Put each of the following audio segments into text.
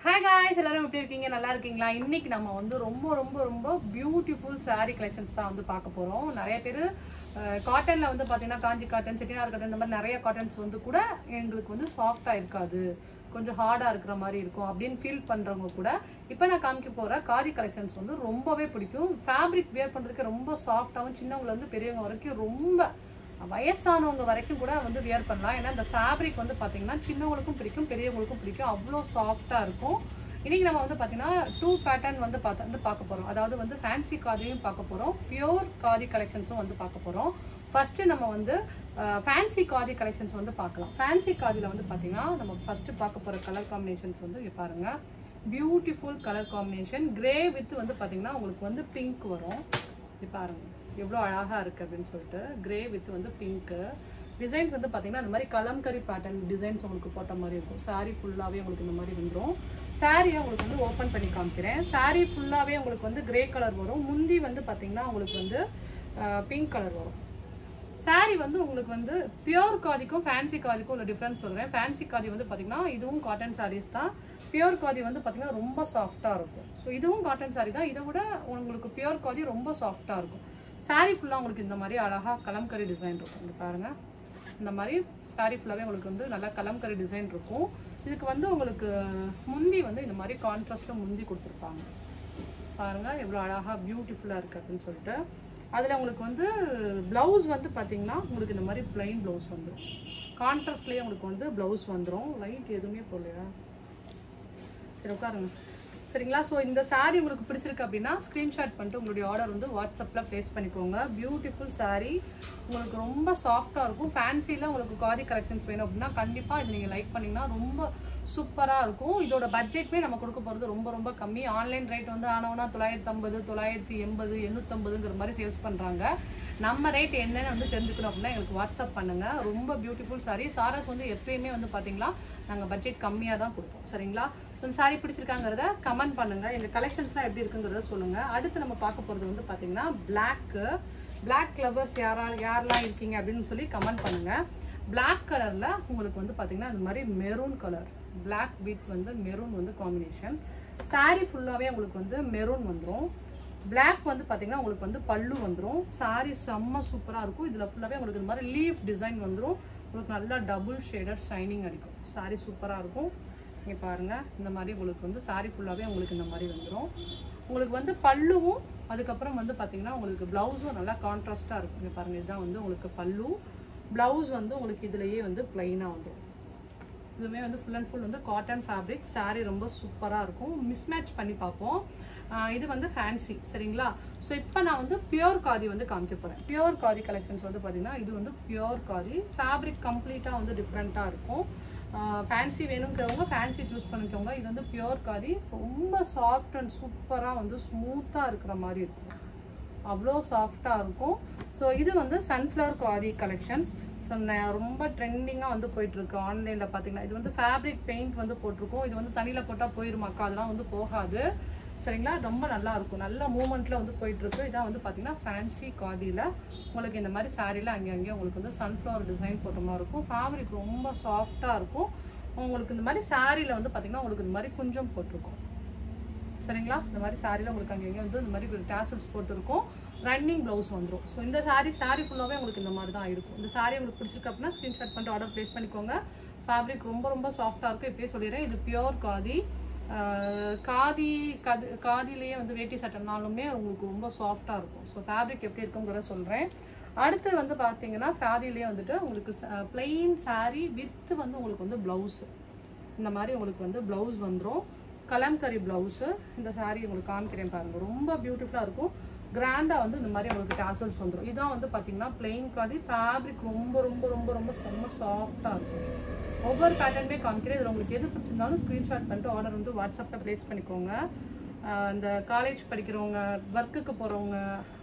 Hi guys, எல்லாரும் எப்படி இருக்கீங்க? நல்லா இருக்கீங்களா? இன்னைக்கு நம்ம வந்து ரொம்ப பியூட்டிஃபுல் saree collections தான் வந்து பார்க்க போறோம். நிறைய பேர் காட்டன்ல வந்து பாத்தீங்கன்னா காஞ்சி காட்டன், செட்டிநாடு காட்டன் இந்த மாதிரி நிறைய காட்டன்ஸ் வந்து கூட எங்களுக்கு வந்து சாஃப்ட்டா இருக்காது. கொஞ்சம் ஹார்டா இருக்கிற மாதிரி இருக்கும் அப்படின்னு ஃபீல் பண்றவங்க கூட இப்போ நான் காமிக்க போற காதி கலெக்ஷன்ஸ் வந்து ரொம்பவே பிடிக்கும். ஃபேப்ரிக் வேர் பண்றதுக்கு ரொம்ப சாஃப்ட்டாவும் சின்னவங்கல இருந்து பெரியவங்க வரைக்கும் ரொம்ப வயசானவங்க வரைக்கும் கூட வந்து வியர் பண்ணலாம். ஏன்னா இந்த ஃபேப்ரிக் வந்து பாத்தீங்கன்னா சின்னவங்களுக்கும் பிடிக்கும் பெரியவங்களுக்கும் பிடிக்கும். அவ்வளோ சாஃப்டா இருக்கும். இன்னைக்கு நம்ம வந்து பாத்தீங்கன்னா 2 பேட்டர்ன் வந்து பார்க்க போறோம். அதாவது வந்து ஃபேன்சி காதியும் பார்க்க போறோம், பியூர் காதி கலெக்ஷன்ஸும் வந்து பார்க்க போறோம். ஃபர்ஸ்ட் நம்ம வந்து ஃபேன்சி காதி கலெக்ஷன்ஸ் வந்து பார்க்கலாம். ஃபேன்சி காதில வந்து பாத்தீங்கன்னா நம்ம ஃபர்ஸ்ட் பார்க்க போற கலர் காம்பினேஷன்ஸ் வந்து இங்க பாருங்க. Beautiful colour combination grey with வந்து பாத்தீங்கன்னா உங்களுக்கு வந்து பிங்க் வரும். இங்க பாருங்க எவ்வளோ அழகா இருக்கு அப்படின்னு சொல்லிட்டு கிரே வித் வந்து பிங்க் டிசைன்ஸ் வந்து பாத்தீங்கன்னா இந்த மாதிரி கலம்கரி பேட்டர்ன் டிசைன்ஸ் உங்களுக்கு போட்ட மாதிரி இருக்கும். saree ஃபுல்லாவே உங்களுக்கு இந்த மாதிரி வந்துடும். சாரியை உங்களுக்கு வந்து ஓப்பன் பண்ணி காமிக்கிறேன். saree ஃபுல்லாவே உங்களுக்கு வந்து கிரே கலர் வரும். முந்தி வந்து பாத்தீங்கன்னா உங்களுக்கு வந்து பிங்க் கலர் வரும். saree வந்து உங்களுக்கு வந்து பியூர் காதிக்கும் ஃபேன்சி காதிக்கும் உள்ள டிஃபரன்ஸ் சொல்றேன். ஃபேன்சி காதி வந்து பாத்தீங்கன்னா இதுவும் காட்டன் sarees தான். பியூர் காதி வந்து பாத்தீங்கன்னா ரொம்ப சாஃப்டா இருக்கும். ஸோ இதுவும் காட்டன் saree தான். இதை விட உங்களுக்கு பியூர் காதி ரொம்ப சாஃப்டா இருக்கும். saree ஃபுல்லா உங்களுக்கு இந்த மாதிரி அழகா கலம்கரி டிசைன் இருக்கும். இங்க பாருங்க இந்த மாதிரி saree ஃபுல்லாவே உங்களுக்கு வந்து நல்லா கலம்கரி டிசைன் இருக்கும். இதுக்கு வந்து உங்களுக்கு முந்தி வந்து இந்த மாதிரி கான்ட்ராஸ்ட்ல முந்தி கொடுத்துருப்பாங்க. பாருங்க எவ்வளோ அழகா பியூட்டிஃபுல்லா இருக்கு அப்படின்னு சொல்லிட்டு. அதுல உங்களுக்கு வந்து பிளவுஸ் வந்து பாத்தீங்கன்னா உங்களுக்கு இந்த மாதிரி பிளைன் பிளவுஸ் வந்துடும். கான்ட்ராஸ்ட்லயே உங்களுக்கு வந்து பிளவுஸ் வந்துடும். லைட் எதுவுமே போடலையா? சரி உட்காருங்க. சரிங்களா? ஸோ இந்த saree உங்களுக்கு பிடிச்சிருக்கு அப்படின்னா ஸ்க்ரீன்ஷாட் பண்ணிட்டு உங்களுடைய ஆர்டர் வந்து வாட்ஸ்அப்பில் ப்ளேஸ் பண்ணிக்கோங்க. பியூட்டிஃபுல் saree உங்களுக்கு ரொம்ப சாஃப்டாக இருக்கும். ஃபேன்சியில் உங்களுக்கு காதி கலெக்ஷன்ஸ் வேணும் அப்படின்னா கண்டிப்பாக இது நீங்கள் லைக் பண்ணிங்கன்னா ரொம்ப சூப்பராக இருக்கும். இதோட பட்ஜெட்டுமே நம்ம கொடுக்க போகிறது ரொம்ப கம்மி. ஆன்லைன் ரேட் வந்து ஆனவனா 950, 980, 850ங்கிற மாதிரி சேல்ஸ் பண்ணுறாங்க. நம்ம ரேட் என்னன்னு வந்து தெரிஞ்சுக்கணும் அப்படின்னா எங்களுக்கு வாட்ஸ்அப் பண்ணுங்கள். ரொம்ப பியூட்டிஃபுல் saree. சாரஸ் வந்து எப்பயுமே வந்து பார்த்தீங்களா நாங்கள் பட்ஜெட் கம்மியாக தான் கொடுப்போம். சரிங்களா? ஸோ இந்த saree பிடிச்சிருக்காங்கிறத கமெண்ட் பண்ணுங்க. எங்க கலெக்ஷன்ஸ்லாம் எப்படி இருக்குங்கிறத சொல்லுங்க. அடுத்து நம்ம பார்க்க போகிறது வந்து பார்த்தீங்கன்னா பிளாக் லவர்ஸ் யாரெல்லாம் இருக்கீங்க அப்படின்னு சொல்லி கமெண்ட் பண்ணுங்க. பிளாக் கலர்ல உங்களுக்கு வந்து பார்த்தீங்கன்னா இந்த மாதிரி மெரூன் கலர் பிளாக் வித் வந்து மெரூன் வந்து காம்பினேஷன். saree ஃபுல்லாகவே உங்களுக்கு வந்து மெரூன் வந்துடும். பிளாக் வந்து பார்த்தீங்கன்னா உங்களுக்கு வந்து பல்லு வந்துடும். saree செம்ம சூப்பராக இருக்கும். இதில் ஃபுல்லாகவே உங்களுக்கு இந்த மாதிரி லீஃப் டிசைன் வந்துடும். உங்களுக்கு நல்லா டபுள் ஷேடட் ஷைனிங் அடிக்கும். saree சூப்பராக இருக்கும். இங்கே பாருங்க இந்த மாதிரி உங்களுக்கு வந்து saree ஃபுல்லாகவே உங்களுக்கு இந்த மாதிரி வந்துடும். உங்களுக்கு வந்து பல்லுவும் அதுக்கப்புறம் வந்து பார்த்தீங்கன்னா உங்களுக்கு ப்ளவுஸும் நல்லா கான்ட்ராஸ்டாக இருக்கும். இங்கே பாருங்க இதுதான் வந்து உங்களுக்கு பல்லு. ப்ளவுஸ் வந்து உங்களுக்கு இதுலேயே வந்து பிளைனாக வந்துடும். இதுவுமே வந்து ஃபுல் அண்ட் ஃபுல் வந்து காட்டன் ஃபேப்ரிக். saree ரொம்ப சூப்பராக இருக்கும். மிஸ்மேட்ச் பண்ணி பார்ப்போம். இது வந்து ஃபேன்சி. சரிங்களா? ஸோ இப்போ நான் வந்து பியூர் காதி வந்து காமிக்க போகிறேன். பியூர் காதி கலெக்ஷன்ஸ் வந்து பார்த்தீங்கன்னா இது வந்து பியூர் காதி. ஃபேப்ரிக் கம்ப்ளீட்டாக வந்து டிஃப்ரெண்ட்டாக இருக்கும். ஃபேன்சி வேணுங்கிறவங்க ஃபேன்சி சூஸ் பண்ணிக்கோங்க. இது வந்து பியூர் காதி. ரொம்ப சாஃப்ட் அண்ட் சூப்பராக வந்து ஸ்மூத்தாக இருக்கிற மாதிரி இருக்கும். அவ்வளோ சாஃப்டாக இருக்கும். ஸோ இது வந்து சன்ஃப்ளவர் காதி கலெக்ஷன்ஸ். ஸோ ரொம்ப ட்ரெண்டிங்காக வந்து போயிட்டுருக்கு ஆன்லைனில் பார்த்தீங்கன்னா. இது வந்து ஃபேப்ரிக் பெயிண்ட் வந்து போட்டிருக்கோம். இது வந்து தண்ணியில் போட்டால் போயிருமாக்கா? அதெல்லாம் வந்து போகாது. சரிங்களா? ரொம்ப நல்லா இருக்கும். நல்ல மூமெண்ட்டில் வந்து போயிட்டுருக்கு. இதான் வந்து பார்த்தீங்கன்னா ஃபேன்சி காதியில் உங்களுக்கு இந்த மாதிரி சாரியில் அங்கேயும் உங்களுக்கு வந்து சன்ஃப்ளவர் டிசைன் போட்ட மாதிரி இருக்கும். ஃபேப்ரிக் ரொம்ப சாஃப்டாக இருக்கும். உங்களுக்கு இந்த மாதிரி சாரியில் வந்து பார்த்தீங்கன்னா உங்களுக்கு இந்த மாதிரி குஞ்சம் போட்டிருக்கும். சரிங்களா? இந்த மாதிரி சாரியில் உங்களுக்கு அங்கேயும் வந்து இந்த மாதிரி டாசல்ஸ் போட்டிருக்கும். ரன்னிங் ப்ளவுஸ் வந்துடும். ஸோ இந்த saree ஃபுல்லாகவே உங்களுக்கு இந்த மாதிரி தான் இருக்கும். இந்த saree உங்களுக்கு பிடிச்சிருக்கு அப்படின்னா ஸ்க்ரீன்ஷாட் பண்ணிட்டு ஆர்டர் ப்ளேஸ் பண்ணிக்கோங்க. ஃபேப்ரிக் ரொம்ப சாஃப்டாக இருக்கும். இப்போயே சொல்லிடுறேன் இது பியூர் காதி. காதிலேயே வந்து வேட்டி சட்டைனாலுமே உங்களுக்கு ரொம்ப சாஃப்டாக இருக்கும். ஸோ ஃபேப்ரிக் எப்படி இருக்குங்கிறத சொல்கிறேன். அடுத்து வந்து பார்த்தீங்கன்னா காதிலேயே வந்துட்டு உங்களுக்கு பிளெயின் saree வித் வந்து உங்களுக்கு வந்து ப்ளவுஸு இந்த மாதிரி உங்களுக்கு வந்து ப்ளவுஸ் வந்துடும். கலம்கரி ப்ளவுஸு. இந்த saree உங்களுக்கு காமிக்கிறேன் பாருங்கள். ரொம்ப பியூட்டிஃபுல்லாக இருக்கும். கிராண்டாக வந்து இந்த மாதிரி உங்களுக்கு டாசல்ஸ் வந்துடும். இதான் வந்து பார்த்தீங்கன்னா பிளெயின் காதி. ஃபேப்ரிக் ரொம்ப செம்ம சாஃப்டாக இருக்கும். ஒவ்வொரு பேட்டர்னுமே காமிக்கிறேன். இதில் உங்களுக்கு எது பிடிச்சிருந்தாலும் ஸ்க்ரீன்ஷாட் பண்ணிட்டு ஆர்டர் வந்து வாட்ஸ்அப்பில் ப்ளேஸ் பண்ணிக்கோங்க. இந்த காலேஜ் படிக்கிறவங்க, ஒர்க்குக்கு போகிறவங்க,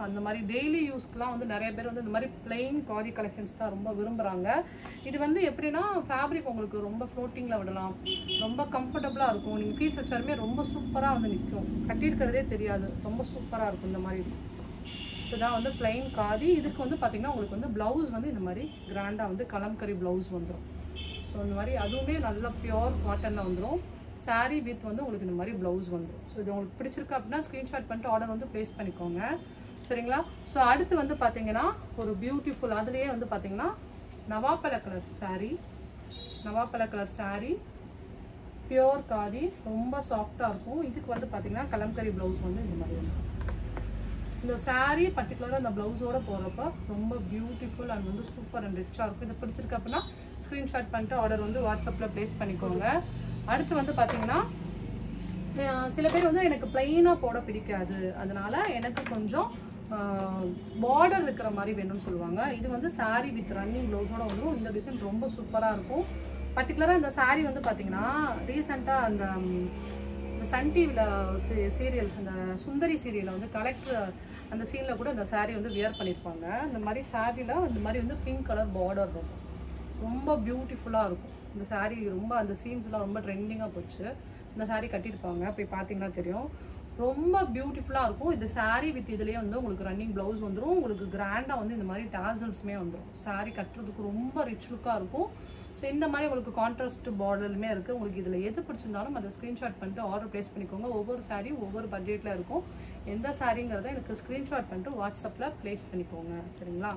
அந்த மாதிரி டெய்லி யூஸ்க்குலாம் வந்து நிறைய பேர் வந்து இந்த மாதிரி பிளெயின் காதி கலெக்ஷன்ஸ் தான் ரொம்ப விரும்புகிறாங்க. இது வந்து எப்படின்னா ஃபேப்ரிக் உங்களுக்கு ரொம்ப ஃப்ளோட்டிங்கில் விடலாம். ரொம்ப கம்ஃபர்டபுளாக இருக்கும். நீங்கள் ஃபீல்ஸ் வச்சாலுமே ரொம்ப சூப்பராக வந்து நிற்கும். கட்டியிருக்கிறதே தெரியாது. ரொம்ப சூப்பராக இருக்கும் இந்த மாதிரி. ஸோ இதான் வந்து பிளெயின் காதி. இதுக்கு வந்து பார்த்தீங்கன்னா உங்களுக்கு வந்து ப்ளவுஸ் வந்து இந்த மாதிரி கிராண்டாக வந்து கலம்கரி ப்ளவுஸ் வந்துடும். ஸோ இந்த மாதிரி அதுவுமே நல்லா பியூர் காட்டனில் வந்துடும். சாரீ வித் வந்து உங்களுக்கு இந்த மாதிரி ப்ளவுஸ் வந்துடும். ஸோ இது உங்களுக்கு பிடிச்சிருக்கு அப்படின்னா ஸ்க்ரீன்ஷாட் பண்ணிட்டு ஆர்டர் வந்து ப்ளேஸ் பண்ணிக்கோங்க. சரிங்களா? ஸோ அடுத்து வந்து பார்த்தீங்கன்னா ஒரு பியூட்டிஃபுல் அதுலேயே வந்து பார்த்தீங்கன்னா நவாப்பழ கலர் சாரீ, நவாப்பழ கலர் சாரீ, பியோர் காதி, ரொம்ப சாஃப்டாக இருக்கும். இதுக்கு வந்து பார்த்தீங்கன்னா கலம்கரி ப்ளவுஸ் வந்து இந்த மாதிரி இருக்கும். இந்த சாரீ பர்டிகுலராக இந்த ப்ளவுஸோட போகிறப்ப ரொம்ப பியூட்டிஃபுல் அண்ட் வந்து சூப்பர் அண்ட் ரிச்சாக இருக்கும். இது பிடிச்சிருக்கு அப்படின்னா ஸ்க்ரீன்ஷாட் பண்ணிட்டு ஆர்டர் வந்து வாட்ஸ்அப்பில் ப்ளேஸ் பண்ணிக்கோங்க. அடுத்து வந்து பார்த்தீங்கன்னா சில பேர் வந்து எனக்கு பிளெயினாக போட பிடிக்காது, அதனால எனக்கு கொஞ்சம் பார்டர் இருக்கிற மாதிரி வேணும்னு சொல்லுவாங்க. இது வந்து சாரீ வித் ரன்னிங் ப்ளவுஸோட வந்துடும். இந்த டிசைன் ரொம்ப சூப்பராக இருக்கும். பர்டிகுலராக இந்த சாரீ வந்து பார்த்தீங்கன்னா ரீசெண்டாக அந்த சன் டிவியில் சீரியல், அந்த சுந்தரி சீரியலில் வந்து கலெக்டர் அந்த சீனில் கூட இந்த சாரீ வந்து வியர் பண்ணியிருப்பாங்க. இந்த மாதிரி சாரியில் இந்த மாதிரி வந்து பிங்க் கலர் பார்டர் இருக்கும், ரொம்ப பியூட்டிஃபுல்லாக இருக்கும். இந்த சாரீ ரொம்ப அந்த சீன்ஸ்லாம் ரொம்ப ட்ரெண்டிங்காக போச்சு. இந்த சாரீ கட்டியிருப்பாங்க, போய் பார்த்தீங்கன்னா தெரியும். ரொம்ப பியூட்டிஃபுல்லாக இருக்கும். இந்த சாரீ வித் இதுலேயே வந்து உங்களுக்கு ரன்னிங் ப்ளவுஸ் வந்துடும். உங்களுக்கு கிராண்டாக வந்து இந்த மாதிரி டாசல்ஸுமே வந்துடும். சாரீ கட்டுறதுக்கு ரொம்ப ரிச் லுக்காக இருக்கும். ஸோ இந்த மாதிரி உங்களுக்கு கான்ட்ராஸ்ட் பார்டருமே இருக்குது. உங்களுக்கு இதில் எது பிடிச்சிருந்தாலும் அதை ஸ்க்ரீன்ஷாட் பண்ணிட்டு ஆர்டர் ப்ளேஸ் பண்ணிக்கோங்க. ஒவ்வொரு சாரீ ஒவ்வொரு பட்ஜெட்டில் இருக்கும். எந்த சாரீங்கிறத எனக்கு ஸ்க்ரீன்ஷாட் பண்ணிட்டு வாட்ஸ்அப்பில் ப்ளேஸ் பண்ணிக்கோங்க. சரிங்களா?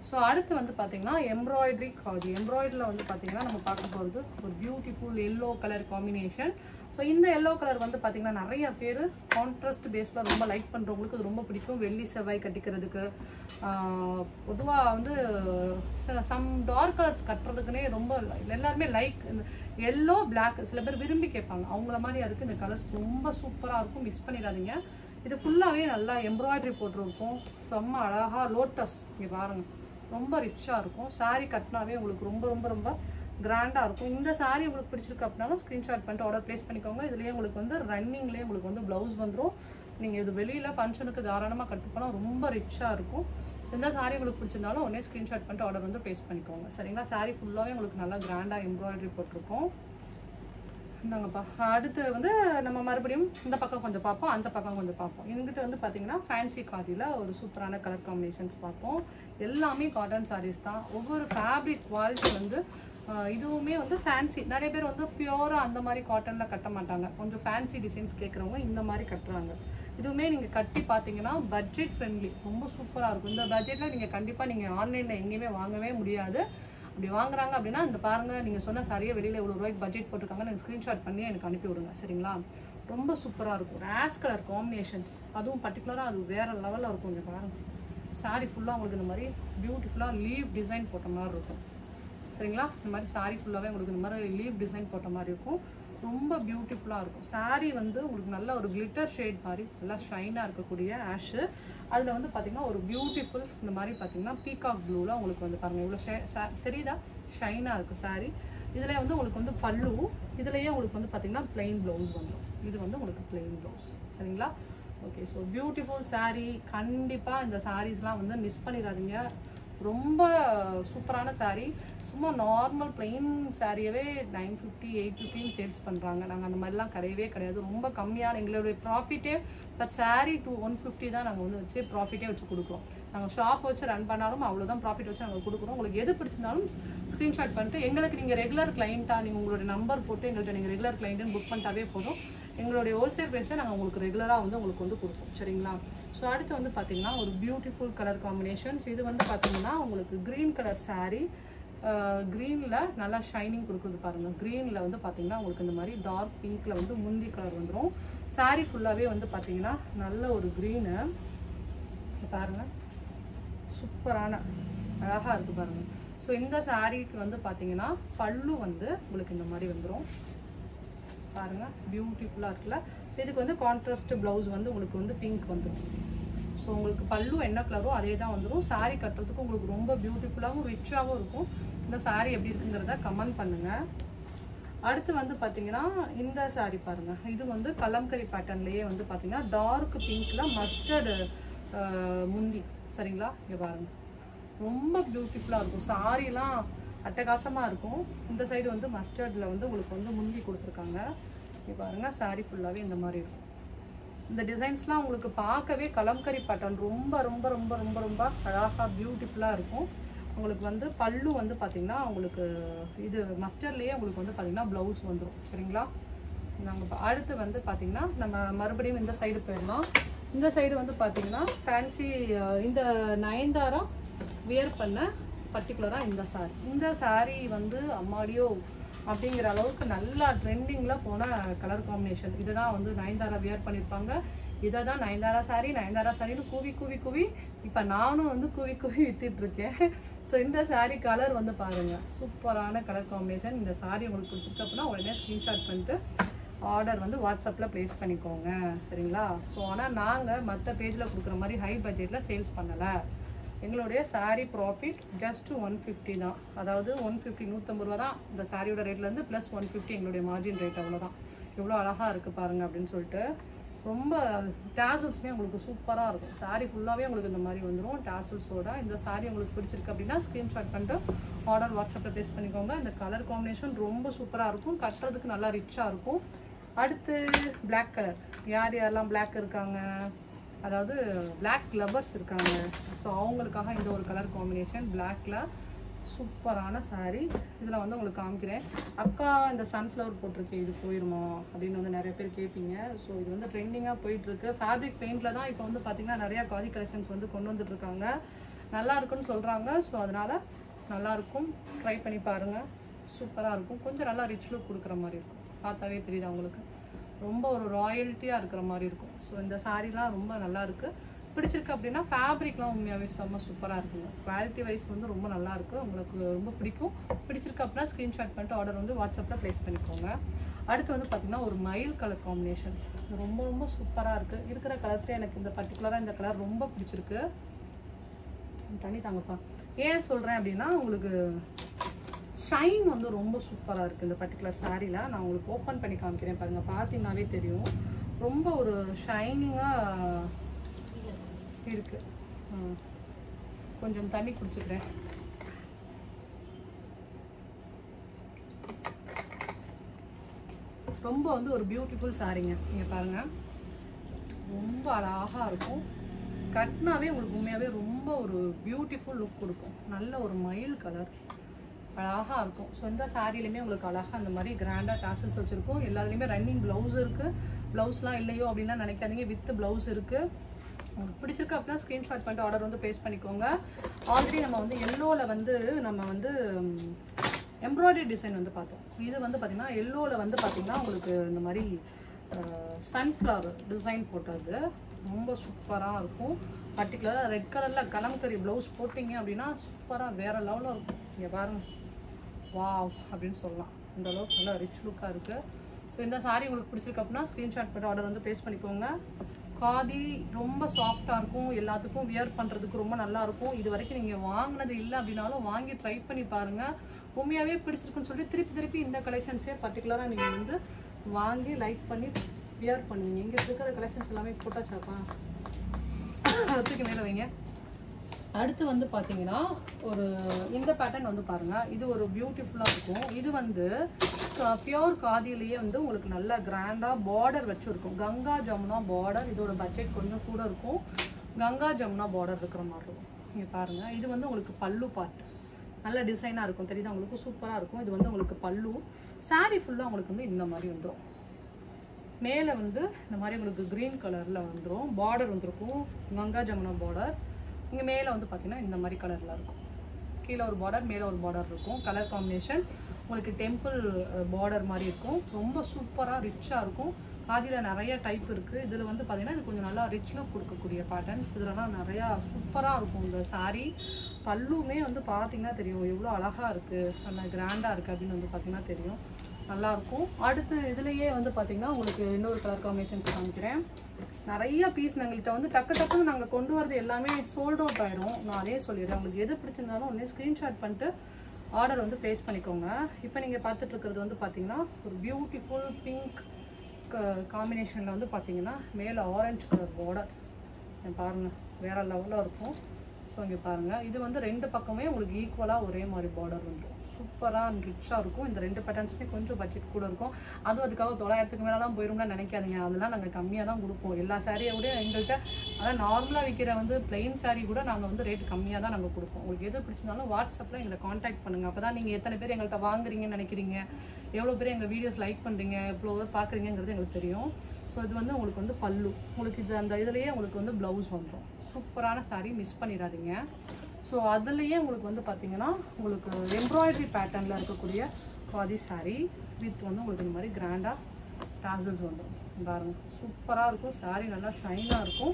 ஸோ அடுத்து வந்து பார்த்தீங்கன்னா எம்ப்ராய்டரி காதி. எம்ப்ராய்டரியில் வந்து பார்த்தீங்கன்னா நம்ம பார்க்க போகிறது ஒரு beautiful yellow colour combination. So இந்த எல்லோ கலர் வந்து பார்த்தீங்கன்னா நிறைய பேர் கான்ட்ராஸ்ட் பேஸில் ரொம்ப லைக் பண்ணுறவங்களுக்கு அது ரொம்ப பிடிக்கும். வெள்ளி செவ்வாய் கட்டிக்கிறதுக்கு, பொதுவாக வந்து சம் டார்க் கலர்ஸ் கட்டுறதுக்குன்னே ரொம்ப எல்லாருமே லைக் எல்லோ பிளாக் சில பேர் விரும்பி கேட்பாங்க. அவங்கள மாதிரி அதுக்கு இந்த கலர்ஸ் ரொம்ப சூப்பராக இருக்கும். மிஸ் பண்ணிடாதீங்க. இது ஃபுல்லாகவே நல்லா எம்ப்ராய்டரி போட்டிருக்கும். செம்ம அழகாக லோட்டஸ் இங்கே பாருங்கள், ரொம்ப ரிச்சாக இருக்கும். சாரீ கட்டினாவே உங்களுக்கு ரொம்ப ரொம்ப ரொம்ப கிராண்டாக இருக்கும். இந்த சாரீ உங்களுக்கு பிடிச்சிருக்கு அப்படின்னாலும் ஸ்க்ரீன்ஷாட் பண்ணிட்டு ஆர்டர் ப்ளேஸ் பண்ணிக்கோங்க. இதுலேயே உங்களுக்கு வந்து ரன்னிங்லேயே உங்களுக்கு வந்து ப்ளவுஸ் வந்துடும். நீங்கள் இது வெளியில் ஃபங்க்ஷனுக்கு தாராளமாக கட்டு போனால் ரொம்ப ரிச்சாக இருக்கும். ஸோ இந்த சாரீ உங்களுக்கு பிடிச்சிருந்தாலும் உடனே ஸ்க்ரீன்ஷாட் பண்ணிட்டு ஆர்டர் வந்து ப்ளேஸ் பண்ணிக்கோங்க. சரிங்களா? சாரீ ஃபுல்லாகவே உங்களுக்கு நல்லா கிராண்டாக எம்ப்ராய்டரி போட்டிருக்கும். இந்தாங்கப்பா. அடுத்து வந்து நம்ம மறுபடியும் இந்த பக்கம் கொஞ்சம் பார்ப்போம், அந்த பக்கம் கொஞ்சம் பார்ப்போம். எங்கிட்ட வந்து பார்த்தீங்கன்னா ஃபேன்சி காதியில் ஒரு சூப்பரான கலர் காம்பினேஷன்ஸ் பார்ப்போம். எல்லாமே காட்டன் சாரீஸ் தான். ஒவ்வொரு ஃபேப்ரிக் குவாலிட்டி வந்து இதுவுமே வந்து ஃபேன்சி. நிறைய பேர் வந்து பியூராக அந்த மாதிரி காட்டனில் கட்ட மாட்டாங்க. கொஞ்சம் ஃபேன்சி டிசைன்ஸ் கேட்குறவங்க இந்த மாதிரி கட்டுறாங்க. இதுவுமே நீங்கள் கட்டி பார்த்தீங்கன்னா பட்ஜெட் ஃப்ரெண்ட்லி, ரொம்ப சூப்பராக இருக்கும். இந்த பட்ஜெட்டில் நீங்கள் கண்டிப்பாக நீங்கள் ஆன்லைனில் எங்கேயுமே வாங்கவே முடியாது. அப்படி வாங்குறாங்க அப்படின்னா இந்த பாருங்கள், நீங்கள் சொன்ன சாரியை வெளியில் எவ்வளோ ரூபாய்க்கு பட்ஜெட் போட்டிருக்காங்க, நீங்கள் ஸ்க்ரீன்ஷாட் பண்ணி எனக்கு அனுப்பி விடுங்க. சரிங்களா? ரொம்ப சூப்பராக இருக்கும். ஆஷ் கலர் காம்பினேஷன்ஸ், அதுவும் பர்டிகுலராக அது வேறு லெவலில் இருக்கும். இங்கே பாருங்கள், சாரீ ஃபுல்லாக உங்களுக்கு இந்த மாதிரி பியூட்டிஃபுல்லாக லீவ் டிசைன் போட்ட மாதிரி இருக்கும். சரிங்களா? இந்த மாதிரி சாரீ ஃபுல்லாகவே உங்களுக்கு இந்த மாதிரி லீவ் டிசைன் போட்ட மாதிரி இருக்கும். ரொம்ப பியூட்டிஃபுல்லாக இருக்கும். சாரீ வந்து உங்களுக்கு நல்ல ஒரு கிளிட்டர் ஷேட் மாதிரி நல்லா ஷைனாக இருக்கக்கூடிய ஆஷு. அதில் வந்து பார்த்திங்கன்னா ஒரு பியூட்டிஃபுல் இந்த மாதிரி பார்த்திங்கன்னா பீகாக் ப்ளூவில் உங்களுக்கு வந்து பாருங்கள் இவ்வளோ தெரியுதா, ஷைனாக இருக்குது சாரீ. இதில் வந்து உங்களுக்கு வந்து பல்லு, இதுலேயே உங்களுக்கு வந்து பார்த்திங்கன்னா ப்ளெயின் ப்ளவுஸ் வந்துடும். இது வந்து உங்களுக்கு ப்ளெயின் ப்ளவுஸ். சரிங்களா? ஓகே. So beautiful sari. கண்டிப்பாக இந்த சாரீஸ்லாம் வந்து மிஸ் பண்ணிடாதீங்க. ரொம்ப சூப்பரான சாரீ. சும்மா நார்மல் பிளெயின் சாரியவே 950 850 சேல்ஸ் பண்ணுறாங்க. நாங்கள் அந்த மாதிரிலாம் கிடையவே கிடையாது. ரொம்ப கம்மியான எங்களுடைய ப்ராஃபிட்டே பர் சாரீ 150 தான் நாங்கள் வந்து வச்சு ப்ராஃபிட்டே வச்சு கொடுக்குறோம். நாங்கள் ஷாப் வச்சு ரன் பண்ணாலும் அவ்வளோதான் ப்ராஃபிட் வச்சு நாங்கள் கொடுக்குறோம். உங்களுக்கு எது பிடிச்சிருந்தாலும் ஸ்க்ரீன்ஷாட் பண்ணிட்டு எங்களுக்கு நீங்கள் ரெகுலர் கிளைண்ட்டாக நீங்கள் உங்களுடைய நம்பர் போட்டு எங்கள்கிட்ட நீங்கள் ரெகுலர் கிளைண்ட்டுன்னு புக் பண்ணிட்டாவே போதும். எங்களுடைய ஹோல்சேல் ப்ரைஸில் நாங்கள் உங்களுக்கு ரெகுலராக வந்து உங்களுக்கு வந்து கொடுப்போம். சரிங்களா? ஸோ அடுத்து வந்து பார்த்தீங்கன்னா ஒரு பியூட்டிஃபுல் கலர் காம்பினேஷன்ஸ். இது வந்து பார்த்தீங்கன்னா உங்களுக்கு க்ரீன் கலர் சாரீ, க்ரீனில் நல்லா ஷைனிங் கொடுக்குது பாருங்கள். க்ரீனில் வந்து பார்த்தீங்கன்னா உங்களுக்கு இந்த மாதிரி டார்க் பிங்க்கில் வந்து முந்தி கலர் வந்துடும். சாரீ ஃபுல்லாகவே வந்து பார்த்தீங்கன்னா நல்ல ஒரு க்ரீனு பாருங்கள், சூப்பரான அழகாக இருக்குது பாருங்கள். ஸோ இந்த சாரீக்கு வந்து பார்த்தீங்கன்னா பல்லு வந்து உங்களுக்கு இந்த மாதிரி வந்துடும் பாருங்கள், பியூட்டிஃபுல்லாக இருக்குல்ல. ஸோ இதுக்கு வந்து கான்ட்ராஸ்ட் ப்ளவுஸ் வந்து உங்களுக்கு வந்து பிங்க் வந்துடும். ஸோ உங்களுக்கு பல்லு என்ன கலரோ அதே தான் வந்துடும். சாரீ கட்டுறதுக்கு உங்களுக்கு ரொம்ப பியூட்டிஃபுல்லாகவும் ரிச்சாகவும் இருக்கும். இந்த சாரீ எப்படி இருக்குங்கிறத கமெண்ட் பண்ணுங்கள். அடுத்து வந்து பார்த்தீங்கன்னா இந்த சாரீ பாருங்கள். இது வந்து கலம்கரி பேட்டர்ன்லேயே வந்து பார்த்தீங்கன்னா டார்க் பிங்க்கில் மஸ்டர்டு முந்தி. சரிங்களா? இங்கே பாருங்கள், ரொம்ப பியூட்டிஃபுல்லாக இருக்கும். சாரீலாம் அட்டகாசமாக இருக்கும். இந்த சைடு வந்து மஸ்டர்டில் வந்து உங்களுக்கு வந்து முந்தி கொடுத்துருக்காங்க. இங்கே பாருங்கள், சாரீ ஃபுல்லாகவே இந்த மாதிரி இருக்கும். இந்த டிசைன்ஸ்லாம் உங்களுக்கு பார்க்கவே கலம்கரி பேட்டர்ன் ரொம்ப ரொம்ப ரொம்ப ரொம்ப ரொம்ப அழகாக பியூட்டிஃபுல்லாக இருக்கும். உங்களுக்கு வந்து பல்லு வந்து பார்த்திங்கன்னா உங்களுக்கு இது மஸ்டர்ட்லேயே உங்களுக்கு வந்து பார்த்திங்கன்னா ப்ளவுஸ் வந்துடும். சரிங்களா? நாங்கள் அடுத்து வந்து பார்த்தீங்கன்னா நம்ம மறுபடியும் இந்த சைடு போயிடலாம். இந்த சைடு வந்து பார்த்தீங்கன்னா ஃபேன்சி இந்த நயன்தாரா வியர் பண்ண பர்டிகுலராக இந்த சாரீ வந்து அம்மாடியோ அப்படிங்கிற அளவுக்கு நல்லா ட்ரெண்டிங்கில் போன கலர் காம்பினேஷன். இதுதான் வந்து நயன்தாரா வியர் பண்ணியிருப்பாங்க. இதை தான் நயன்தாரா சாரின்னு கூவி இப்போ நானும் வந்து கூவி வித்துட்ருக்கேன். ஸோ இந்த சாரீ கலர் வந்து பாருங்கள், சூப்பரான கலர் காம்பினேஷன். இந்த சாரீ உங்களுக்கு பிடிச்சிருக்கு அப்படின்னா உடனே ஸ்க்ரீன்ஷாட் பண்ணிட்டு ஆர்டர் வந்து வாட்ஸ்அப்பில் ப்ளேஸ் பண்ணிக்கோங்க, சரிங்களா? ஸோ ஆனால் நாங்கள் மற்ற பேஜில் கொடுக்குற மாதிரி ஹை பட்ஜெட்டில் சேல்ஸ் பண்ணலை. எங்களுடைய சாரீ ப்ராஃபிட் ஜஸ்ட் 150 தான். அதாவது 150 150 ரூபா தான் இந்த சாரியோட ரேட்லேருந்து ப்ளஸ் 150 எங்களுடைய மார்ஜின் ரேட். அவ்வளோதான். எவ்வளோ அழகாக இருக்குது பாருங்கள் அப்படின்னு சொல்லிட்டு. ரொம்ப டேசல்ஸுமே உங்களுக்கு சூப்பராக இருக்கும். சாரீ ஃபுல்லாகவே உங்களுக்கு இந்த மாதிரி வந்துடும் டேசல்ஸோட. இந்த சாரீ உங்களுக்கு பிடிச்சிருக்கு அப்படின்னா ஸ்க்ரீன்ஷாட் பண்ணிட்டு ஆர்டர் வாட்ஸ்அப்பில் ப்ளேஸ் பண்ணிக்கோங்க. இந்த கலர் காம்பினேஷன் ரொம்ப சூப்பராக இருக்கும், கட்டுறதுக்கு நல்லா ரிச்சாக இருக்கும். அடுத்து பிளாக் கலர். யாரெல்லாம் பிளாக் இருக்காங்க, அதாவது பிளாக் லவர்ஸ் இருக்காங்க, ஸோ அவங்களுக்காக இந்த ஒரு கலர் காம்பினேஷன் பிளாக்ல சூப்பரான சாரீ. இதில் வந்து உங்களுக்கு காமிக்கிறேன். அக்கா இந்த சன்ஃப்ளவர் போட்டிருக்கேன், இது போயிருமா அப்படின்னு வந்து நிறைய பேர் கேட்பீங்க. ஸோ இது வந்து ட்ரெண்டிங்காக போயிட்டுருக்கு. ஃபேப்ரிக் பெயிண்டில் தான் இப்போ வந்து பார்த்திங்கன்னா நிறையா காதி கலெக்ஷன்ஸ் வந்து கொண்டு வந்துட்டுருக்காங்க. நல்லா இருக்குன்னு சொல்கிறாங்க. ஸோ அதனால் நல்லாயிருக்கும், ட்ரை பண்ணி பாருங்கள். சூப்பராக இருக்கும். கொஞ்சம் நல்லா ரிச் லுக் கொடுக்குற மாதிரி இருக்கும். பார்த்தாவே தெரியுது அவங்களுக்கு, ரொம்ப ஒரு ராயல்ட்டியாக இருக்கிற மாதிரி இருக்கும். ஸோ இந்த சாரீலாம் ரொம்ப நல்லாயிருக்கு. பிடிச்சிருக்கு அப்படின்னா ஃபேப்ரிக்லாம் உண்மையாகவே செம்ம சூப்பராக இருக்குங்க. குவாலிட்டி வைஸ் வந்து ரொம்ப நல்லாயிருக்கு, உங்களுக்கு ரொம்ப பிடிக்கும். பிடிச்சிருக்கு அப்படின்னா ஸ்க்ரீன்ஷாட் பண்ணிட்டு ஆர்டர் வந்து வாட்ஸ்அப்பில் ப்ளேஸ் பண்ணிக்கோங்க. அடுத்து வந்து பார்த்திங்கன்னா ஒரு மயில் கலர் காம்பினேஷன்ஸ் ரொம்ப ரொம்ப சூப்பராக இருக்குது. இருக்கிற கலர்ஸ்லேயே எனக்கு இந்த பர்டிகுலராக இந்த கலர் ரொம்ப பிடிச்சிருக்கு. தண்ணி தாங்கப்பா. ஏன் சொல்கிறேன் அப்படின்னா உங்களுக்கு ஷைன் வந்து ரொம்ப சூப்பராக இருக்குது இந்த பர்டிகுலர் சாரியில். நான் உங்களுக்கு ஓப்பன் பண்ணி காமிக்கிறேன் பாருங்கள், பார்த்தீங்கன்னாவே தெரியும். ரொம்ப ஒரு ஷைனிங்காக இருக்கு. கொஞ்சம் தண்ணி குடிச்சுக்கிறேன். ரொம்ப வந்து ஒரு பியூட்டிஃபுல் சாரீங்க. நீங்கள் பாருங்கள், ரொம்ப அழகாக இருக்கும். கட்டினாவே உங்களுக்கு உண்மையாகவே ரொம்ப ஒரு பியூட்டிஃபுல் லுக் கொடுக்கும். நல்ல ஒரு மயில் கலர் அழகாக இருக்கும். ஸோ இந்த சாரிலையுமே உங்களுக்கு அழகாக அந்த மாதிரி கிராண்டாக டாசல்ஸ் வச்சுருக்கோம். எல்லாத்துலேயுமே ரன்னிங் ப்ளவுஸ் இருக்குது. ப்ளவுஸ்லாம் இல்லையோ அப்படின்லாம் நினைக்காதீங்க, வித் ப்ளவுஸ் இருக்குது. உங்களுக்கு பிடிச்சிருக்கு அப்படின்னா ஸ்க்ரீன்ஷாட் பண்ணிட்டு ஆர்டர் வந்து ப்ளேஸ் பண்ணிக்கோங்க. ஆல்ரெடி நம்ம வந்து எல்லோவில் வந்து நம்ம வந்து எம்ப்ராய்டரி டிசைன் வந்து பார்த்தோம். இது வந்து பார்த்திங்கன்னா எல்லோவில் வந்து பார்த்திங்கன்னா உங்களுக்கு இந்த மாதிரி சன்ஃப்ளவர் டிசைன் போட்டது ரொம்ப சூப்பராக இருக்கும். பர்டிகுலராக ரெட் கலரில் கலம்கரி ப்ளவுஸ் போட்டிங்க அப்படின்னா சூப்பராக வேறு லெவலில் இருக்கும். இங்கே பாருங்கள், வாவ் அப்படின்னு சொல்லலாம். இந்த அளவுக்கு நல்லா ரிச் லுக்காக இருக்குது. ஸோ இந்த சாரீ உங்களுக்கு பிடிச்சிருக்கு அப்படின்னா ஸ்க்ரீன்ஷாட் பண்ணிட்டு ஆர்டர் வந்து ப்ளேஸ் பண்ணிக்கோங்க. காதி ரொம்ப சாஃப்டாக இருக்கும், எல்லாத்துக்கும் வியர் பண்ணுறதுக்கு ரொம்ப நல்லாயிருக்கும். இது வரைக்கும் நீங்கள் வாங்கினது இல்லை அப்படின்னாலும் வாங்கி ட்ரை பண்ணி பாருங்கள். உண்மையாகவே பிடிச்சிருக்குன்னு சொல்லி திருப்பி இந்த கலெக்ஷன்ஸே பர்டிகுலராக நீங்கள் வந்து வாங்கி லைக் பண்ணி வியர் பண்ணுவீங்க. இங்கே இருக்கிற கலெக்ஷன்ஸ் எல்லாமே போட்டாச்சாப்பா, அதுக்கு மேலே வைங்க. அடுத்து வந்து பார்த்தீங்கன்னா ஒரு இந்த பேட்டர்ன் வந்து பாருங்கள், இது ஒரு பியூட்டிஃபுல்லாக இருக்கும். இது வந்து பியோர் காதியிலேயே வந்து உங்களுக்கு நல்ல கிராண்டாக பார்டர் வச்சுருக்கும். கங்கா ஜமுனா பார்டர். இதோட பட்ஜெட் கொஞ்சம் கூட இருக்கும். கங்கா ஜமுனா பார்டர் இருக்கிற மாதிரி இருக்கும். இங்கே பாருங்கள், இது வந்து உங்களுக்கு பல்லு பார்ட் நல்ல டிசைனாக இருக்கும், தெரியுதா உங்களுக்கு? சூப்பராக இருக்கும். இது வந்து உங்களுக்கு பல்லு. சாரீ ஃபுல்லாக உங்களுக்கு வந்து இந்த மாதிரி வந்துடும். மேலே வந்து இந்த மாதிரி உங்களுக்கு க்ரீன் கலரில் வந்துடும், பார்டர் வந்துருக்கும், கங்கா ஜமுனா பார்டர். இங்கே மேலே வந்து பார்த்திங்கன்னா இந்த மாதிரி கலரில் இருக்கும். கீழே ஒரு பார்டர், மேலே ஒரு பார்டர் இருக்கும். கலர் காம்பினேஷன் உங்களுக்கு டெம்பிள் பார்டர் மாதிரி இருக்கும். ரொம்ப சூப்பராக ரிச்சாக இருக்கும். காதியில் நிறைய டைப் இருக்குது. இதில் வந்து பார்த்திங்கன்னா இது கொஞ்சம் நல்லா ரிச் லுக் கொடுக்கக்கூடிய பேட்டர்ன்ஸ். இதிலலாம் நிறையா சூப்பராக இருக்கும் இந்த சாரீ. பல்லுமே வந்து பார்த்திங்கன்னா தெரியும் எவ்வளோ அழகாக இருக்குது, நல்லா கிராண்டாக இருக்குது அப்படின்னு வந்து பார்த்திங்கன்னா தெரியும், நல்லாயிருக்கும். அடுத்து இதுலேயே வந்து பார்த்திங்கன்னா உங்களுக்கு இன்னொரு கலர் காம்பினேஷன்ஸ் காமிக்கிறேன். நிறைய பீஸ் எங்கள்கிட்ட வந்து டக்குன்னு நாங்கள் கொண்டு வரது எல்லாமே சோல்ட் அவுட் ஆகிடும். நான் அதே சொல்லிடுறேன். உங்களுக்கு எது பிடிச்சிருந்தாலும் உடனே ஸ்க்ரீன்ஷாட் பண்ணிட்டு ஆர்டர் வந்து ப்ளேஸ் பண்ணிக்கோங்க. இப்போ நீங்கள் பார்த்துட்ருக்கிறது வந்து பார்த்திங்கன்னா ஒரு பியூட்டிஃபுல் பிங்க் காம்பினேஷனில் வந்து பார்த்திங்கன்னா மேலே ஆரஞ்சு கலர் பார்டர் பாருங்கள், வேறு லெவலில் இருக்கும். ஸோ இங்கே பாருங்கள், இது வந்து ரெண்டு பக்கமே உங்களுக்கு ஈக்குவலாக ஒரே மாதிரி பார்டர் வந்துடும். சூப்பராக அண்ட் ரிச்சாக இருக்கும். இந்த 2 பேட்டர்ன்ஸுமே கொஞ்சம் பட்ஜெட் கூட இருக்கும். அதுவும் அதுக்காக 900க்கு மேலே தான் போயிரும்னா நினைக்காதீங்க. அதெல்லாம் நாங்கள் கம்மியாக தான் கொடுப்போம். எல்லா சாரியை விட எங்கள்கிட்ட அதான் நார்மலாக விற்கிற வந்து பிளெயின் சாரீ கூட நாங்கள் வந்து ரேட் கம்மியாக தான் நாங்கள் கொடுப்போம். உங்களுக்கு எது பிடிச்சிருந்தாலும் வாட்ஸ்அப்பில் எங்களை காண்டாக்ட் பண்ணுங்கள். அப்போ தான் நீங்கள் எத்தனை பேர் எங்கள்கிட்ட வாங்குறீங்கன்னு நினைக்கிறீங்க, எவ்வளோ பேர் எங்கள் வீடியோஸ் லைக் பண்ணுறீங்க, எவ்வளோ பார்க்குறீங்கிறது எங்களுக்கு தெரியும். ஸோ இது வந்து உங்களுக்கு வந்து பல்லு, உங்களுக்கு இது அந்த இதுலேயே உங்களுக்கு வந்து ப்ளவுஸ் வந்துடும். சூப்பரான சாரீ, மிஸ் பண்ணிடாதீங்க. ஸோ அதுலேயே உங்களுக்கு வந்து பார்த்தீங்கன்னா உங்களுக்கு எம்ப்ராய்டரி பேட்டர்னில் இருக்கக்கூடிய பாதி சாரீ வித் வந்து உங்களுக்கு இந்த மாதிரி கிராண்டாக டாசல்ஸ் வந்துடும். பாருங்கள், சூப்பராக இருக்கும். சாரீ நல்லா ஷைனாக இருக்கும்.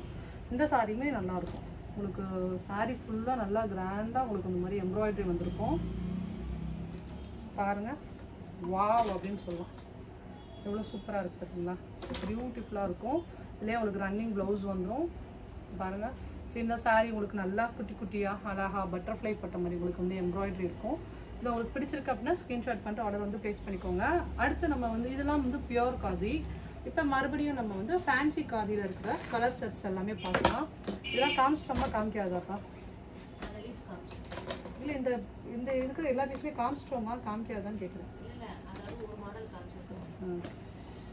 இந்த சாரியுமே நல்லாயிருக்கும். உங்களுக்கு சாரீ ஃபுல்லாக நல்லா கிராண்டாக உங்களுக்கு இந்த மாதிரி எம்ப்ராய்டரி வந்திருக்கும். பாருங்கள், வாவ் அப்படின்னு சொல்லலாம். எவ்வளோ சூப்பராக இருக்குது பார்த்தீங்களா? பியூட்டிஃபுல்லாக இருக்கும். இதுலேயே உங்களுக்கு ரன்னிங் ப்ளவுஸ் வந்துடும். பாருங்கள். ஸோ இந்த சாரீ உங்களுக்கு நல்லா குட்டி குட்டியாக அழகாக பட்டர்ஃப்ளை பட்ட மாதிரி உங்களுக்கு வந்து எம்ப்ராய்டரி இருக்கும். இது உங்களுக்கு பிடிச்சிருக்கு அப்படின்னா ஸ்க்ரீன்ஷாட் பண்ணிட்டு ஆர்டர் வந்து ப்ளேஸ் பண்ணிக்கோங்க. அடுத்து நம்ம வந்து இதெல்லாம் வந்து பியோர் காதி. இப்போ மறுபடியும் நம்ம வந்து ஃபேன்சி காதியில் இருக்கிற கலர் செட்ஸ் எல்லாமே பார்க்கலாம். இதெல்லாம் காமிச்சிட்டோமா காமிக்காதாப்பா? இல்லை, இந்த இந்த இருக்கிற எல்லா பீஸுமே காமிச்சிட்டோமா காமிக்காதான்னு கேட்குறேன்.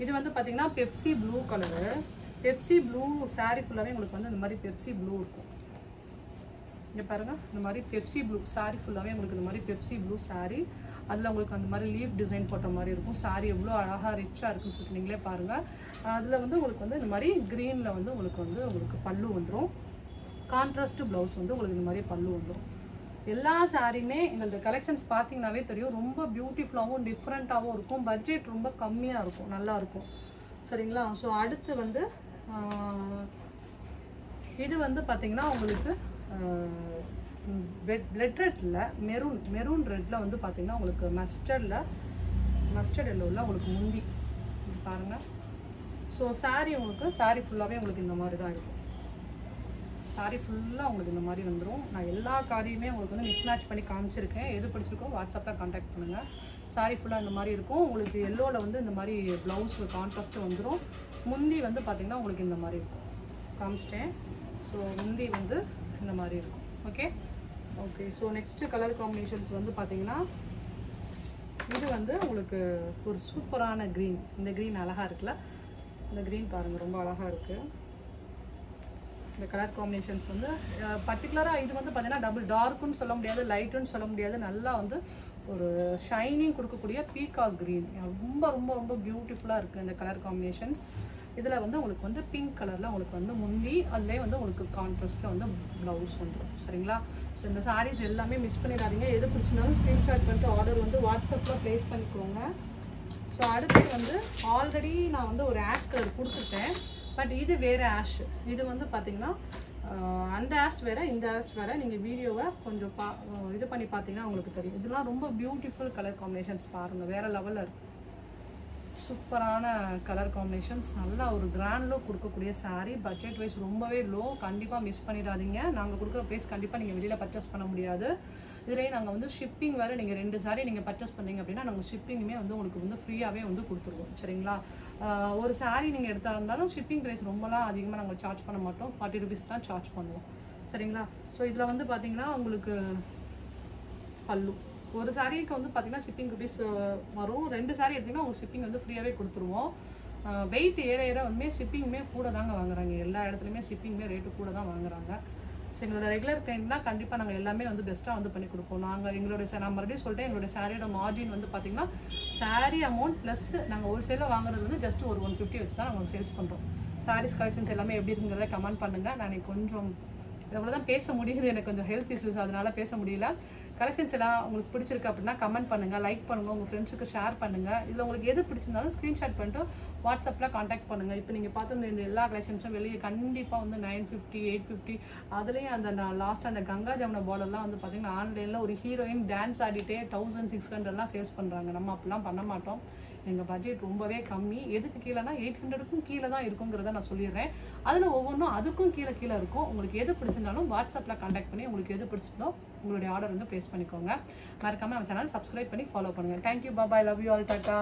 இது வந்து பார்த்தீங்கன்னா Pepsi blue colour. Pepsi blue sari ஃபுல்லாகவே உங்களுக்கு வந்து இந்த மாதிரி பெப்சி ப்ளூ இருக்கும். இங்கே பாருங்கள், இந்த மாதிரி பெப்சி ப்ளூ சாரீ ஃபுல்லாகவே உங்களுக்கு இந்த மாதிரி பெப்சி ப்ளூ சாரீ. அதில் உங்களுக்கு அந்த மாதிரி லீஃப் டிசைன் போட்ட மாதிரி இருக்கும். சாரீ எவ்வளோ அழகாக ரிச்சாக இருக்குன்னு சொல்லிட்டு நீங்களே பாருங்கள். அதில் வந்து உங்களுக்கு வந்து இந்த மாதிரி க்ரீனில் வந்து உங்களுக்கு பல்லு வந்துடும். கான்ட்ராஸ்ட் ப்ளவுஸ் வந்து உங்களுக்கு இந்த மாதிரி பல்லு வந்துடும். எல்லா சாரியுமே எங்களோட கலெக்ஷன்ஸ் பார்த்தீங்கன்னாவே தெரியும். ரொம்ப பியூட்டிஃபுல்லாகவும் டிஃப்ரெண்ட்டாகவும் இருக்கும். பட்ஜெட் ரொம்ப கம்மியாக இருக்கும், நல்லாயிருக்கும். சரிங்களா? ஸோ அடுத்து வந்து இது வந்து பார்த்தீங்கன்னா உங்களுக்கு பிளட் ரெட்டில் மெரூன் ரெட்டில் வந்து பார்த்தீங்கன்னா உங்களுக்கு மஸ்டர்ட் எல்லோவில் உங்களுக்கு முந்தி பாருங்கள். ஸோ சாரீ உங்களுக்கு சாரீ ஃபுல்லாகவே உங்களுக்கு இந்த மாதிரி தான் இருக்கும். சாரீ ஃபுல்லாக உங்களுக்கு இந்த மாதிரி வந்துடும். நான் எல்லா காரியுமே உங்களுக்கு வந்து மிஸ்மேட்ச் பண்ணி காமிச்சிருக்கேன். எது பிடிச்சிருக்கோ வாட்ஸ்அப்பில் கான்டாக்ட் பண்ணுங்கள். சாரீ ஃபுல்லாக இந்த மாதிரி இருக்கும். உங்களுக்கு எல்லோவில் வந்து இந்த மாதிரி ப்ளவுஸ் கான்ட்ராஸ்ட்டு வந்துடும். முந்தி வந்து பார்த்திங்கன்னா உங்களுக்கு இந்த மாதிரி இருக்கும். காமிச்சிட்டேன். ஸோ முந்தி வந்து இந்த மாதிரி இருக்கும். Okay. So next colour combinations வந்து பார்த்திங்கன்னா இது வந்து உங்களுக்கு ஒரு சூப்பரான க்ரீன். இந்த க்ரீன் அழகாக இருக்குல்ல? இந்த க்ரீன் பாருங்கள், ரொம்ப அழகாக இருக்குது. இந்த கலர் காம்பினேஷன்ஸ் வந்து பர்டிகுலராக இது வந்து பார்த்தீங்கன்னா டபுள் டார்க்குன்னு சொல்ல முடியாது, லைட்டுன்னு சொல்ல முடியாது. நல்லா வந்து ஒரு ஷைனிங் கொடுக்கக்கூடிய பீகாக் க்ரீன். ரொம்ப ரொம்ப ரொம்ப பியூட்டிஃபுல்லாக இருக்குது இந்த கலர் காம்பினேஷன்ஸ். இதில் வந்து உங்களுக்கு வந்து பிங்க் கலரில் உங்களுக்கு வந்து முந்தி, அதுலேயே வந்து உங்களுக்கு கான்ட்ராஸ்ட்டில் வந்து ப்ளவுஸ் வந்துடும். சரிங்களா? ஸோ இந்த சாரீஸ் எல்லாமே மிஸ் பண்ணிடாதீங்க. எது பிடிச்சிருந்தாலும் ஸ்க்ரீன்ஷாட் பண்ணிட்டு ஆர்டர் வந்து வாட்ஸ்அப்பில் ப்ளேஸ் பண்ணிக்கோங்க. ஸோ அடுத்து வந்து ஆல்ரெடி நான் வந்து ஒரு ஆஷ் கலர் கொடுத்துட்டேன். பட் இது வேறு ஆஷ். இது வந்து பார்த்தீங்கன்னா அந்த ஆஷ் வேறு, இந்த ஆஷ் வேறு. நீங்கள் வீடியோவை கொஞ்சம் இது பண்ணி பார்த்தீங்கன்னா உங்களுக்கு தெரியும். இதெல்லாம் ரொம்ப பியூட்டிஃபுல் கலர் காம்பினேஷன்ஸ் பாருங்கள், வேறு லெவலில் இருக்குது. சூப்பரான கலர் காம்பினேஷன்ஸ், நல்லா ஒரு கிராண்ட் லுக் கொடுக்கக்கூடிய சாரீ. பட்ஜெட் வைஸ் ரொம்பவே லோ. கண்டிப்பாக மிஸ் பண்ணிடாதீங்க. நாங்கள் கொடுக்குற ப்ரைஸ் கண்டிப்பாக நீங்கள் வெளியில் பர்ச்சேஸ் பண்ண முடியாது. இதுலேயே நாங்கள் வந்து ஷிப்பிங் வேறு, நீங்கள் 2 சாரீ நீங்கள் பர்ச்சேஸ் பண்ணிங்க அப்படின்னா நாங்கள் ஷிப்பிங்குமே வந்து உங்களுக்கு வந்து ஃப்ரீயாகவே வந்து கொடுத்துருவோம். சரிங்களா? ஒரு சாரீ நீங்கள் எடுத்தா இருந்தாலும் ஷிப்பிங் ப்ரைஸ் ரொம்பலாம் அதிகமாக நாங்கள் சார்ஜ் பண்ண மாட்டோம். 40 rupees தான் சார்ஜ் பண்ணுவோம். சரிங்களா? ஸோ இதில் வந்து பார்த்தீங்கன்னா உங்களுக்கு பல்லு ஒரு சாரீக்கு வந்து பார்த்தீங்கன்னா ஷிப்பிங் ருபீஸ் வரும். 2 சாரீ எடுத்திங்கன்னா உங்களுக்கு ஷிப்பிங் வந்து ஃப்ரீயாகவே கொடுத்துருவோம். வெயிட் ஏற வந்து ஷிப்பிங்குமே கூட தாங்க வாங்குறாங்க. எல்லா இடத்துலையுமே ஷிப்பிங்குமே ரேட்டு கூட தான் வாங்குறாங்க. ஸோ எங்களோட ரெகுலர் கிளைண்ட்னால் கண்டிப்பாக நாங்கள் எல்லாமே வந்து பெஸ்ட்டாக வந்து பண்ணி கொடுப்போம். நான் மறுபடியும் சொல்லிட்டேன், எங்களுடைய சாரியோட மார்ஜின் வந்து பார்த்திங்கன்னா சாரீ அமௌண்ட் ப்ளஸ் நாங்கள் ஒரு சேலில் வாங்குறது வந்து ஜஸ்ட் ஒரு 150 வச்சு தான் நாங்கள் சேல்ஸ் பண்ணுறோம். சாரீஸ் கலெக்ஷன்ஸ் எல்லாமே எப்படி இருக்குங்கிறத கமெண்ட் பண்ணுங்கள். நான் கொஞ்சம் எவ்வளோ தான் பேச முடியுது, எனக்கு கொஞ்சம் ஹெல்த் இஷ்யூஸ், அதனால் பேச முடியல. கலெக்ஷன்ஸ் எல்லாம் உங்களுக்கு பிடிச்சிருக்கு அப்படின்னா கமெண்ட் பண்ணுங்கள், லைக் பண்ணுங்கள், உங்கள் ஃப்ரெண்ட்ஸுக்கு ஷேர் பண்ணுங்கள். இதில் உங்களுக்கு எது பிடிச்சிருந்தாலும் ஸ்க்ரீன்ஷாட் பண்ணிட்டு வாட்ஸ்அப்பில் காண்டாக்ட் பண்ணுங்கள். இப்போ நீங்கள் பார்த்து இந்த எல்லா கலெக்ஷன்ஸும் வெளியே கண்டிப்பாக வந்து 950, 850, அதுலேயும் அந்த லாஸ்ட் அந்த கங்கா ஜமுனா பார்டர்லாம் வந்து பார்த்திங்கன்னா ஆன்லைனில் ஒரு ஹீரோயின் டான்ஸ் ஆடிட்டே 1600 சேல்ஸ் பண்ணுறாங்க. நம்ம அப்படிலாம் பண்ண மாட்டோம். எங்கள் பட்ஜெட் ரொம்பவே கம்மி. எதுக்கு கீழேனா 800க்கும் கீழே தான் இருக்குங்கிறத நான் சொல்லிடுறேன். அதில் ஒவ்வொன்றும் அதுக்கும் கீழே இருக்கும். உங்களுக்கு எது பிடிச்சிருந்தாலும் வாட்ஸ்அப்பில் காண்டாக்ட் பண்ணி உங்களுக்கு எது பிடிச்சிருந்தோ உங்களுடைய ஆர்டர் வந்து ப்ளேஸ் பண்ணிக்கோங்க. மறக்காமல் நம்ம சேனல் சப்ஸ்கிரைப் பண்ணி ஃபாலோ பண்ணுங்கள். Thank you, bye, love you all, tata.